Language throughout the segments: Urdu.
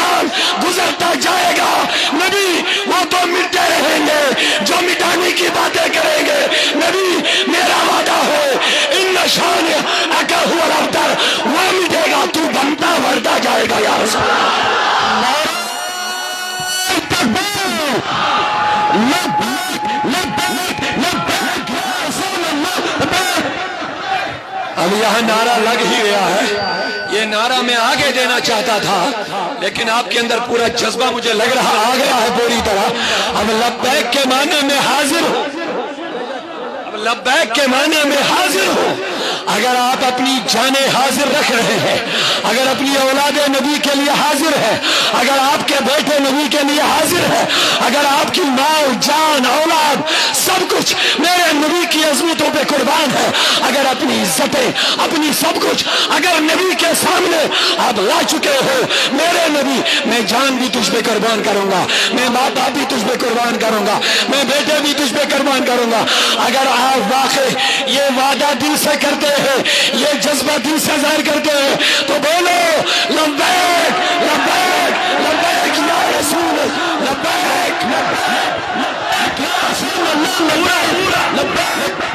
شان گزرتا جائے گا، نبی وہ تو مٹتے رہیں گے جو مٹانے کی باتیں کریں گے۔ نبی میرا وعدہ ہے ان شان اکا ہوا الابتر، وہ مٹے گا، تو بنتا بڑھتا جائے گا یا رسول اللہ۔ اب یہاں نعرہ لگ ہی گیا ہے، یہ نعرہ میں آگے دینا چاہتا تھا لیکن آپ کے اندر پورا جذبہ مجھے لگ رہا آ گیا ہے پوری طرح۔ اب لبیک کے معنی میں حاضر ہو، اب لبیک کے معنی میں حاضر ہو۔ اگر آپ اپنی جانیں حاضر رکھ رہے ہیں، اگر اپنی اولاد نبی کے لیے حاضر ہے، اگر آپ کے بیٹے نبی کے لیے حاضر ہے، اگر آپ کی ماں جان اولاد سب کچھ میرے نبی کی عظمتوں پہ قربان ہے، اگر اپنی عزتیں اپنی سب کچھ اگر نبی کے سامنے آپ لا چکے ہو، میرے نبی میں جان بھی تجھ پہ قربان کروں گا، میں ماں باپ بھی تجھ پہ قربان کروں گا، میں بیٹے بھی تجھ پہ قربان کروں گا۔ اگر آپ واقعی یہ وعدہ دل سے کرتے ہیں، یہ جذبہ دل سے ظاہر کرتے ہیں تو بولو لبیک لبیک لبیک یا رسول لبیک لبیک یا رسول اللہ لبیک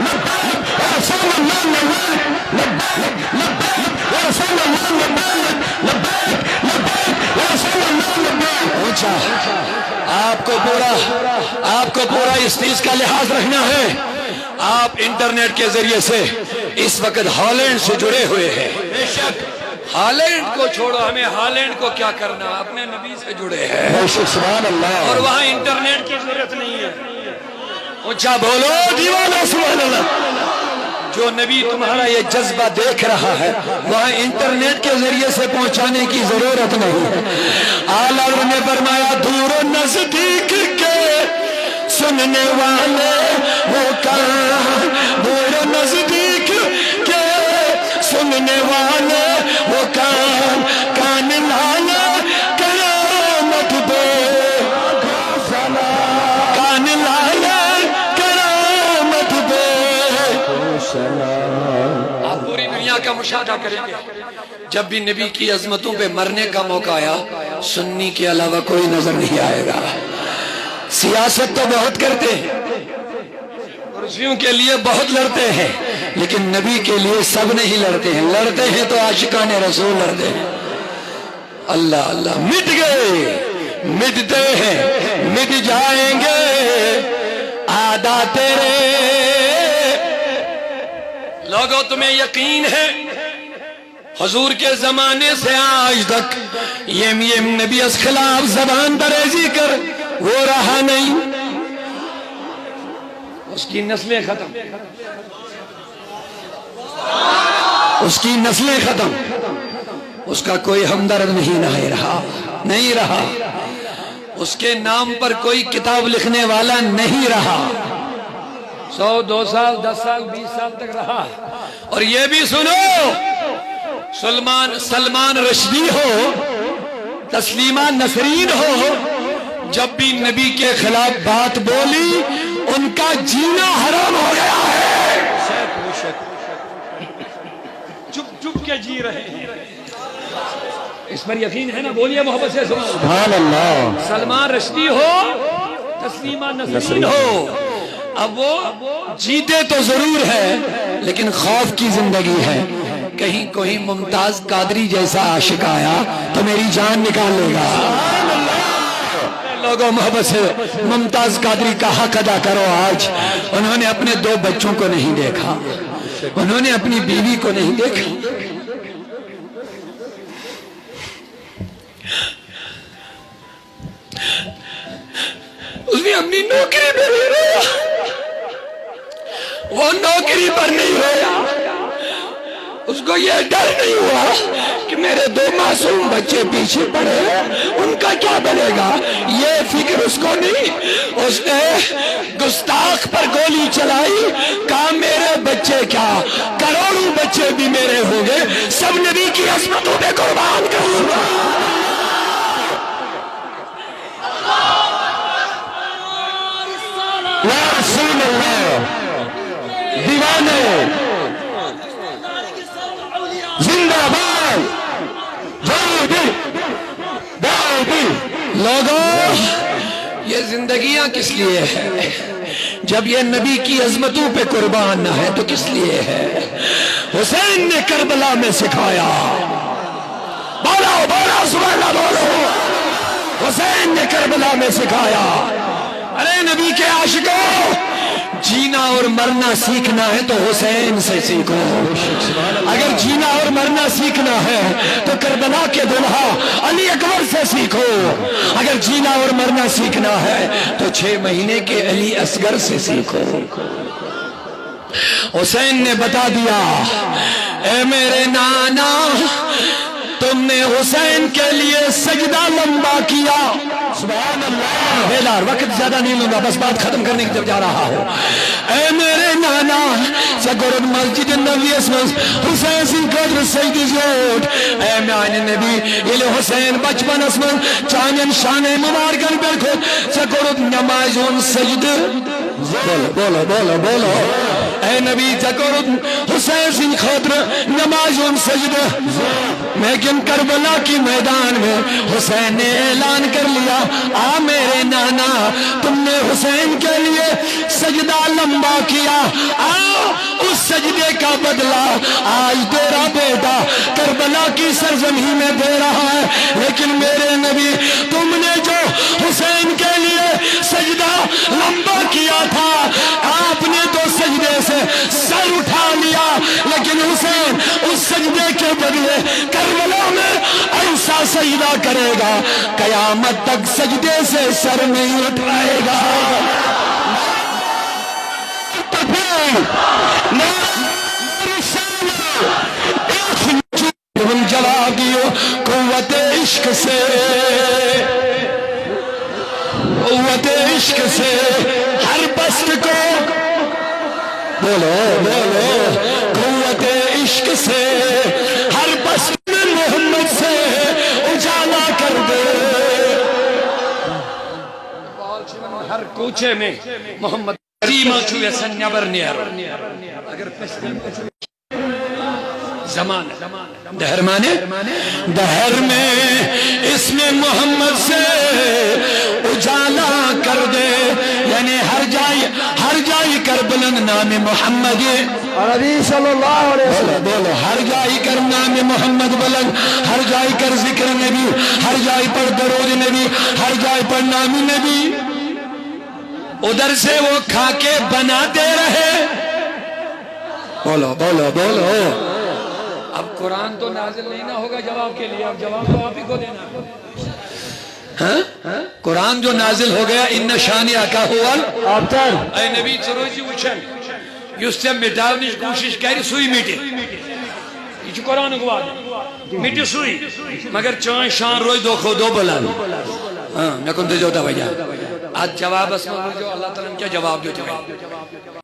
لبیک یا رسول اللہ لبیک لبیک یا رسول اللہ لبیک لبیک لبیک یا رسول اللہ لبیک۔ اونچا آپ کو پورا اس چیز کا لحاظ رکھنا ہے۔ آپ انٹرنیٹ کے ذریعے سے اس وقت ہالینڈ سے جڑے ہوئے ہیں، بے شک ہالینڈ کو چھوڑو، ہمیں ہالینڈ کو کیا کرنا، اپنے نبی سے جڑے ہیں، سبحان اللہ، اور وہاں انٹرنیٹ کی ضرورت نہیں ہے۔ اونچا بولو دیوانہ سبحان اللہ۔ جو نبی تمہارا یہ جذبہ دیکھ رہا ہے وہاں انٹرنیٹ کے ذریعے سے پہنچانے کی ضرورت نہیں ہے۔ اعلیٰ حضرت نے فرمایا دور و نزدیک کے سننے والے وہ کان، دور و نزدیک کے سننے والے وہ کان، کان لانا کرامت دے، کان لانا کرامت دے۔ آپ پوری دنیا کا مشاہدہ کریں گے، جب بھی نبی کی عظمتوں پہ مرنے کا موقع آیا سنی کے علاوہ کوئی نظر نہیں آئے گا۔ سیاست تو بہت کرتے ہیں، کرسیوں کے لیے بہت لڑتے ہیں، لیکن نبی کے لیے سب نہیں لڑتے ہیں، لڑتے ہیں تو عاشقان رسول لڑتے ہیں۔ اللہ اللہ، مٹ گئے مٹتے ہیں مٹ جائیں گے آدھا تیرے۔ لوگوں تمہیں یقین ہے حضور کے زمانے سے آج تک یہ نبی اس خلاف زبان دریزی کر وہ رہا نہیں، اس کی نسلیں ختم، اس کی نسلیں ختم، اس کا کوئی ہمدرد نہیں رہا، اس کے نام پر کوئی کتاب لکھنے والا نہیں رہا، 100 2 سال 10 سال 20 سال تک رہا۔ اور یہ بھی سنو، سلمان رشدی ہو، تسلیمہ نسرین ہو، جب بھی نبی کے خلاف بات بولی ان کا جینا حرام ہو گیا ہے، چپ چپ کے جی رہے ہیں۔ اس پر یقین ہے نا؟ بولیے محبت سے سبحان اللہ۔ سلمان رشدی ہو، تسلیمہ نسرین ہو، اب وہ جیتے تو ضرور ہے لیکن خوف کی زندگی ہے، کہیں کوئی ممتاز قادری جیسا عاشق آیا تو میری جان نکال لے گا۔ لوگوں محبت سے ممتاز قادری کا حق ادا کرو۔ آج انہوں نے اپنے 2 بچوں کو نہیں دیکھا، انہوں نے اپنی بیوی کو نہیں دیکھا، اس نے اپنی نوکری پہ نہیں رویا، وہ نوکری پر نہیں رویا، اس کو یہ ڈر نہیں ہوا کہ میرے 2 معصوم بچے پیچھے پڑے ان کا کیا بنے گا، یہ فکر اس کو نہیں۔ اس نے گستاخ پر گولی چلائی، کہا میرے بچے کیا کروڑوں بچے بھی میرے ہوں گے، سب نبی کی عظمتوں پہ قربان کروں گا۔ یا رسول اللہ، دیوانے زندہ باد، داؤد لوگوں یہ زندگیاں کس لیے ہے؟ جب یہ نبی کی عظمتوں پہ قربان نہ ہے تو کس لیے ہے؟ حسین نے کربلا میں سکھایا، بولو بولو سبحان اللہ بولو، حسین نے کربلا میں سکھایا، ارے نبی کے عاشقوں جینا اور مرنا سیکھنا ہے تو حسین سے سیکھو، اگر جینا اور مرنا سیکھنا ہے تو کربلا کے دلہا علی اکبر سے سیکھو، اگر جینا اور مرنا سیکھنا ہے تو 6 مہینے کے علی اصغر سے سیکھو۔ حسین نے بتا دیا، اے میرے نانا تم نے حسین کے لیے سجدہ لمبا کیا، سبحان اللہ، بیدار وقت زیادہ نہیں لوں گا، بس بات ختم کرنے کی طرف جا رہا ہوں۔ اے میرے نانا سگورد مسجد نبی اسمس حسین سن قدر سجدی زیوٹ، اے میان نبی یہ حسین بچپن اسمس چانین شان مبارکن برکھو سگورد نمازون سجد، بولو بولو بولو بولو، اے نبی سگورد حسین سن قدر نمازون سجد، لیکن کربلا کی میدان میں حسین نے اعلان کر لیا، آ میرے نانا تم نے حسین کے لیے سجدہ لمبا کیا، آ اس سجدے کا بدلہ آج تیرا بیٹا کربلا کی سرزمین میں دے رہا ہے۔ لیکن میرے نبی تم نے جو حسین کے لیے سجدہ لمبا کیا تھا، آپ نے تو سجدے سے سر اٹھا لیا، لیکن حسین اس سجدے کے بدلے کربلا میں ایسا سجدہ کرے گا قیامت تک سجدے سے سر نہیں اٹھائے گا۔ جواب دیو، قوت عشق سے، قوت عشق سے ہر پست کو، بولو بولو، قوت عشق سے ہر پست میں محمد سے اجالا کر دے، ہر کوچے میں محمد دہر مانے دہر میں اس میں محمد سے اجالا کر دے، یعنی ہر جائی کر بلند نام محمد، نبی صلی اللہ علیہ وسلم، بولو ہر جائی کر نام محمد بلند، ہر جائی کر ذکر نبی، ہر جائی پر درود نبی، ہر جائی پر نام نبی، ادھر سے وہ کھا کے بناتے رہے، بولو بولو بولو۔ اب قرآن تو نازل نہیں نہ ہوگا جواب کے لیے، اب جواب تو آپ ہی کو دینا، ہاں قرآن جو نازل ہو گیا ان شانیہ کا ہوا ابتر، اے نبی چروزی وچھن یس سے مٹاونی کوشش کری سوئی میٹی، یہ قرآن گواد میٹی سوئی، مگر چون شان روز دو خود دو بلان، ہاں میں کن دے جو تا بھائی آج جواب اسمہ جو اللہ تعالیٰ نے کیا جواب جو